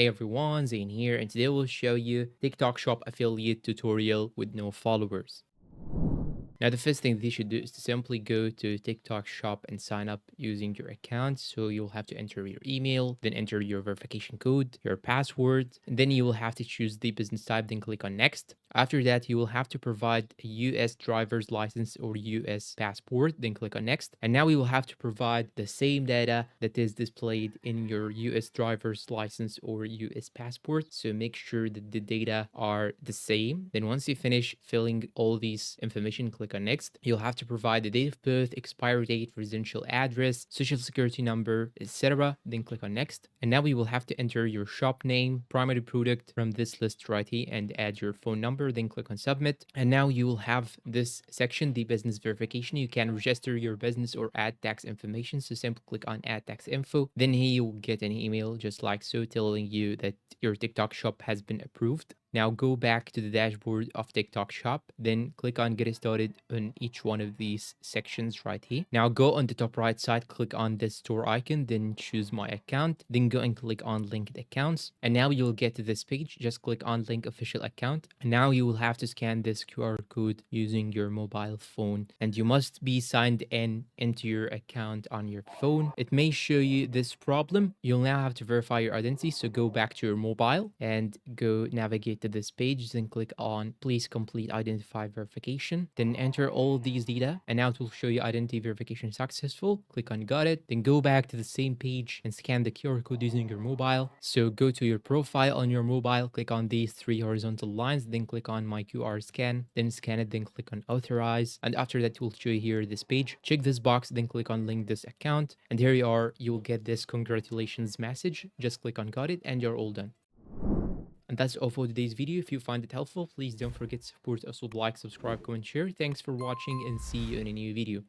Hey everyone, Zain here, and today we'll show you TikTok Shop affiliate tutorial with no followers. Now, the first thing that you should do is to simply go to TikTok Shop and sign up using your account. So you'll have to enter your email, then enter your verification code, your password, and then you will have to choose the business type, then click on next. After that, you will have to provide a US driver's license or US passport, then click on next. And now we will have to provide the same data that is displayed in your US driver's license or US passport. So make sure that the data are the same. Then once you finish filling all these information, click on next. You'll have to provide the date of birth, expiry date, residential address, social security number, etc. Then click on next. And now we will have to enter your shop name, primary product from this list right here, and add your phone number. Then click on submit. And now you will have this section, the business verification. You can register your business or add tax information. So simply click on add tax info. Then here you will get an email just like so telling you that your TikTok shop has been approved. Now go back to the dashboard of TikTok Shop, then click on get started on each one of these sections right here. Now go on the top right side, click on the store icon, then choose my account, then go and click on linked accounts. And now you'll get to this page, just click on link official account. And now you will have to scan this QR code using your mobile phone, and you must be signed in into your account on your phone. It may show you this problem. You'll now have to verify your identity. So go back to your mobile and go navigate to this page, then click on please complete identify verification, then enter all these data, and now it will show you identity verification successful. Click on got it, then go back to the same page and scan the QR code using your mobile. So go to your profile on your mobile, click on these three horizontal lines, then click on my QR scan, then scan it, then click on authorize, and after that it will show you here this page. Check this box, then click on link this account, and here you are. You will get this congratulations message. Just click on got it and you're all done. And that's all for today's video. If you find it helpful, please don't forget to support us with like, subscribe, comment, share. Thanks for watching and see you in a new video.